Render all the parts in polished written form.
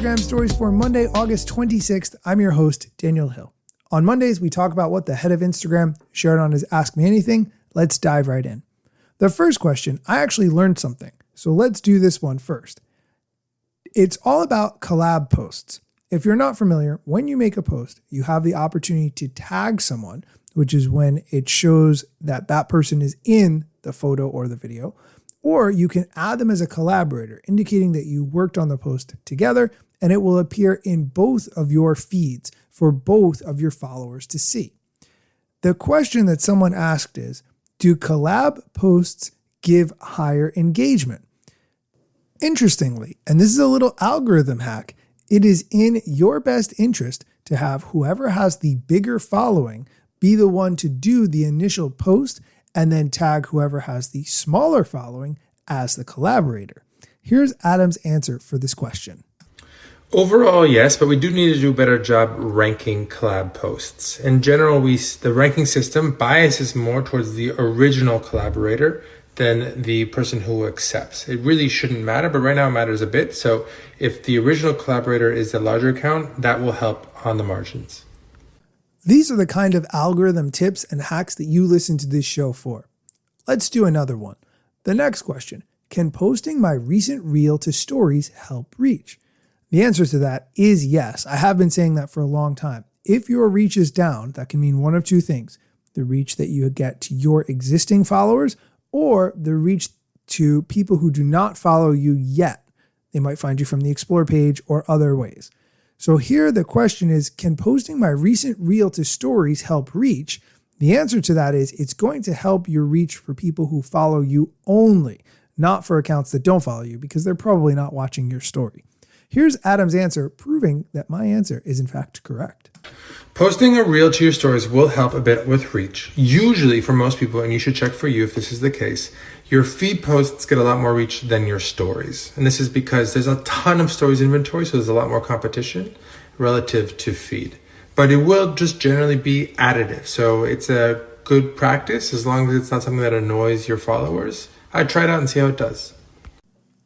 Instagram stories for Monday, August 26th. I'm your host, Daniel Hill. On Mondays, we talk about what the head of Instagram shared on his Ask Me Anything. Let's dive right in. The first question, I actually learned something, so let's do this one first. It's all about collab posts. If you're not familiar, when you make a post, you have the opportunity to tag someone, which is when it shows that that person is in the photo or the video, or you can add them as a collaborator, indicating that you worked on the post together, and it will appear in both of your feeds for both of your followers to see. The question that someone asked is, do collab posts give higher engagement? Interestingly, and this is a little algorithm hack, it is in your best interest to have whoever has the bigger following be the one to do the initial post and then tag whoever has the smaller following as the collaborator. Here's Adam's answer for this question. Overall, yes, but we do need to do a better job ranking collab posts. In general, the ranking system biases more towards the original collaborator than the person who accepts. It really shouldn't matter, but right now it matters a bit. So if the original collaborator is the larger account, that will help on the margins. These are the kind of algorithm tips and hacks that you listen to this show for. Let's do another one. The next question, can posting my recent reel to stories help reach? The answer to that is yes. I have been saying that for a long time. If your reach is down, that can mean one of two things. The reach that you get to your existing followers or the reach to people who do not follow you yet. They might find you from the Explore page or other ways. So here the question is, can posting my recent reel to stories help reach? The answer to that is it's going to help your reach for people who follow you only, not for accounts that don't follow you because they're probably not watching your story. Here's Adam's answer, proving that my answer is in fact correct. Posting a reel to your stories will help a bit with reach. Usually for most people, and you should check for you if this is the case, your feed posts get a lot more reach than your stories. And this is because there's a ton of stories inventory, so there's a lot more competition relative to feed. But it will just generally be additive. So it's a good practice as long as it's not something that annoys your followers. I'd try it out and see how it does.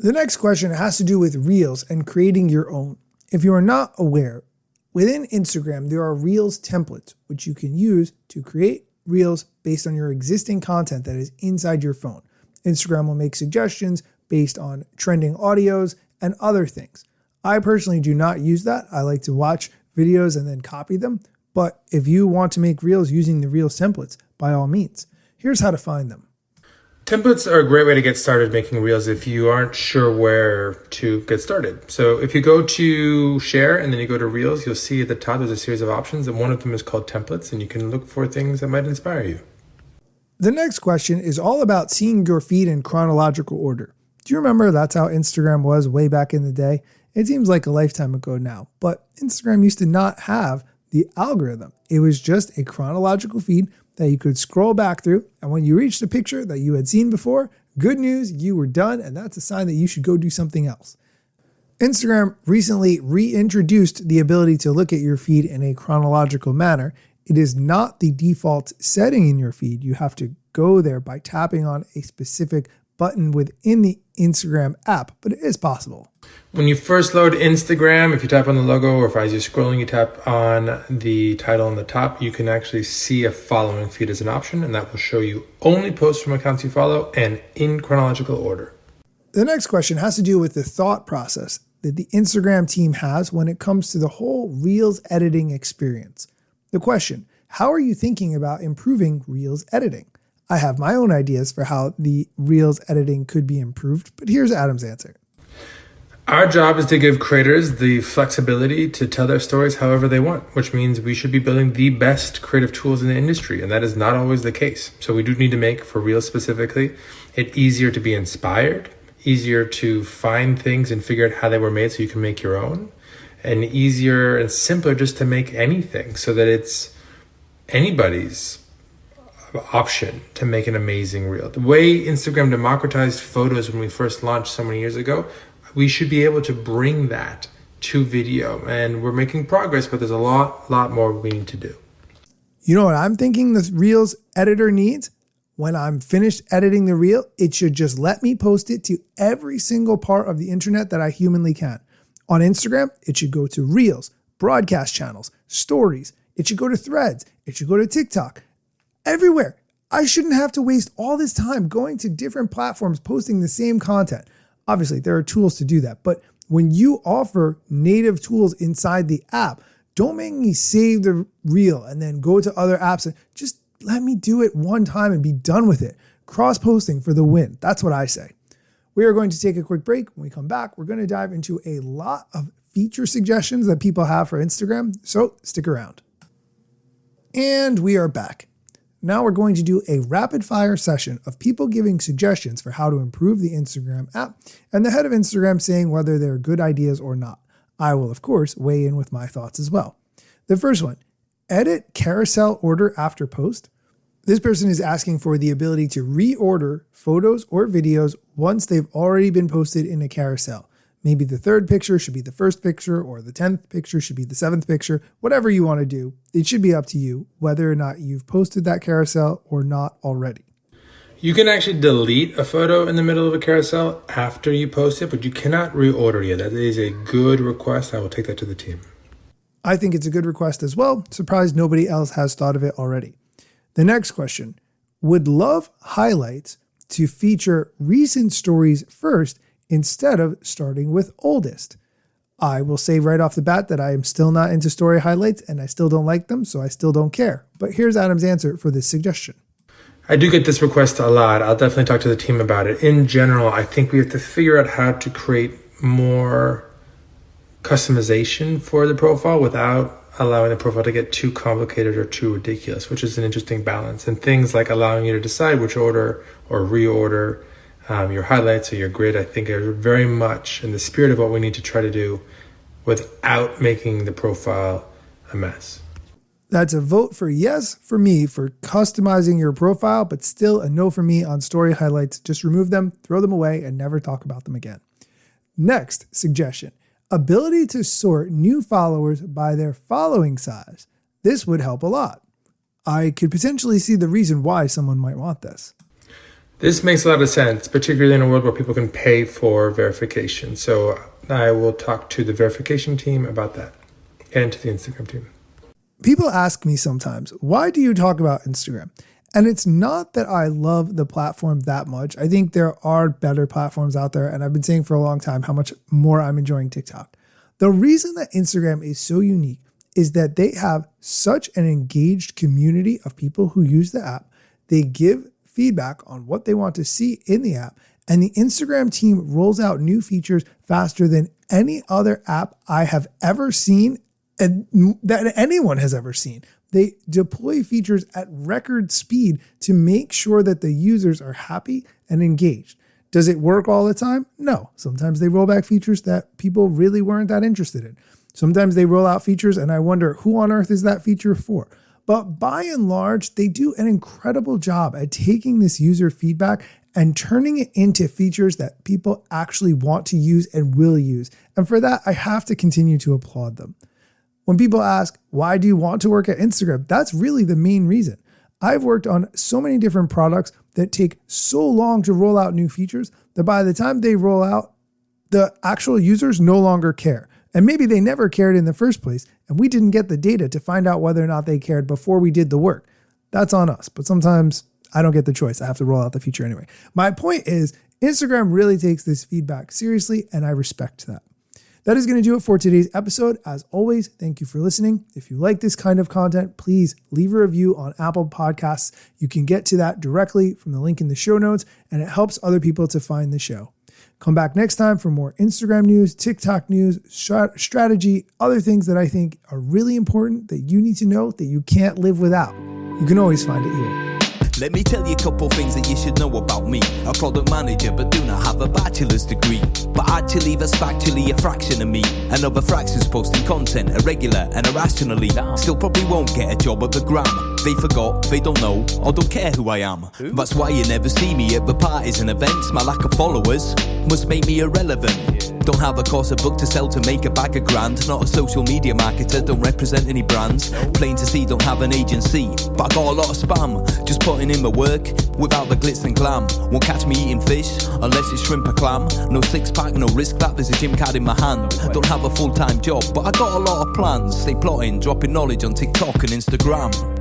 The next question has to do with Reels and creating your own. If you are not aware, within Instagram, there are Reels templates, which you can use to create Reels based on your existing content that is inside your phone. Instagram will make suggestions based on trending audios and other things. I personally do not use that. I like to watch videos and then copy them. But if you want to make Reels using the Reels templates, by all means, here's how to find them. Templates are a great way to get started making Reels if you aren't sure where to get started. So if you go to Share and then you go to Reels, you'll see at the top there's a series of options, and one of them is called Templates, and you can look for things that might inspire you. The next question is all about seeing your feed in chronological order. Do you remember that's how Instagram was way back in the day? It seems like a lifetime ago now, but Instagram used to not have the algorithm. It was just a chronological feed that you could scroll back through, and when you reached a picture that you had seen before, good news, you were done, and that's a sign that you should go do something else. Instagram recently reintroduced the ability to look at your feed in a chronological manner. It is not the default setting in your feed. You have to go there by tapping on a specific button within the Instagram app, but it is possible. When you first load Instagram, if you tap on the logo or if as you're scrolling, you tap on the title on the top, you can actually see a following feed as an option, and that will show you only posts from accounts you follow and in chronological order. The next question has to do with the thought process that the Instagram team has when it comes to the whole Reels editing experience. The question, how are you thinking about improving Reels editing? I have my own ideas for how the Reels editing could be improved, but here's Adam's answer. Our job is to give creators the flexibility to tell their stories however they want, which means we should be building the best creative tools in the industry, and that is not always the case. So we do need to make, for Reels specifically, it easier to be inspired, easier to find things and figure out how they were made so you can make your own, and easier and simpler just to make anything so that it's anybody's option to make an amazing reel. The way Instagram democratized photos when we first launched so many years ago, we should be able to bring that to video, and we're making progress, but there's a lot more we need to do. You know what I'm thinking the Reels editor needs? When I'm finished editing the reel, it should just let me post it to every single part of the internet that I humanly can. On Instagram, it should go to Reels, broadcast channels, stories. It should go to Threads. It should go to TikTok. Everywhere. I shouldn't have to waste all this time going to different platforms posting the same content. Obviously, there are tools to do that, but when you offer native tools inside the app, don't make me save the reel and then go to other apps and just let me do it one time and be done with it. Cross-posting for the win. That's what I say. We are going to take a quick break. When we come back, we're going to dive into a lot of feature suggestions that people have for Instagram, so stick around. And we are back. Now we're going to do a rapid fire session of people giving suggestions for how to improve the Instagram app and the head of Instagram saying whether they're good ideas or not. I will, of course, weigh in with my thoughts as well. The first one, edit carousel order after post. This person is asking for the ability to reorder photos or videos once they've already been posted in a carousel. Maybe the third picture should be the first picture or the 10th picture should be the 7th picture. Whatever you want to do, it should be up to you whether or not you've posted that carousel or not already. You can actually delete a photo in the middle of a carousel after you post it, but you cannot reorder it. That is a good request. I will take that to the team. I think it's a good request as well. Surprised nobody else has thought of it already. The next question, would love highlights to feature recent stories first instead of starting with oldest. I will say right off the bat that I am still not into story highlights and I still don't like them, so I still don't care. But here's Adam's answer for this suggestion. I do get this request a lot. I'll definitely talk to the team about it. In general, I think we have to figure out how to create more customization for the profile without allowing the profile to get too complicated or too ridiculous, which is an interesting balance. And things like allowing you to decide which order or reorder your highlights or your grid, I think are very much in the spirit of what we need to try to do without making the profile a mess. That's a vote for yes for me for customizing your profile, but still a no for me on story highlights. Just remove them, throw them away, and never talk about them again. Next suggestion, ability to sort new followers by their following size. This would help a lot. I could potentially see the reason why someone might want this. This makes a lot of sense, particularly in a world where people can pay for verification. So I will talk to the verification team about that and to the Instagram team. People ask me sometimes, why do you talk about Instagram? And it's not that I love the platform that much. I think there are better platforms out there, and I've been saying for a long time how much more I'm enjoying TikTok. The reason that Instagram is so unique is that they have such an engaged community of people who use the app. They give feedback on what they want to see in the app, and the Instagram team rolls out new features faster than any other app I have ever seen and that anyone has ever seen. They deploy features at record speed to make sure that the users are happy and engaged. Does it work all the time? No. Sometimes they roll back features that people really weren't that interested in. Sometimes they roll out features and I wonder who on earth is that feature for? But by and large, they do an incredible job at taking this user feedback and turning it into features that people actually want to use and will use. And for that, I have to continue to applaud them. When people ask, why do you want to work at Instagram? That's really the main reason. I've worked on so many different products that take so long to roll out new features that by the time they roll out, the actual users no longer care. And maybe they never cared in the first place, and we didn't get the data to find out whether or not they cared before we did the work. That's on us. But sometimes I don't get the choice. I have to roll out the feature anyway. My point is, Instagram really takes this feedback seriously, and I respect that. That is going to do it for today's episode. As always, thank you for listening. If you like this kind of content, please leave a review on Apple Podcasts. You can get to that directly from the link in the show notes, and it helps other people to find the show. Come back next time for more Instagram news, TikTok news, strategy, other things that I think are really important that you need to know that you can't live without. You can always find it here. Let me tell you a couple things that you should know about me. A product manager but do not have a bachelor's degree. But actually that's factually a fraction of me. Another fraction's posting content irregular and irrationally. Still probably won't get a job at the Gram. They forgot, they don't know, or don't care who I am. That's why you never see me at the parties and events. My lack of followers must make me irrelevant. Don't have a course, a book to sell to make a bag of grand. Not a social media marketer, don't represent any brands. Plain to see, don't have an agency, but I got a lot of spam. Just putting in my work, without the glitz and glam. Won't catch me eating fish, unless it's shrimp or clam. No six pack, no risk that, there's a gym card in my hand. Don't have a full-time job, but I got a lot of plans. Stay plotting, dropping knowledge on TikTok and Instagram.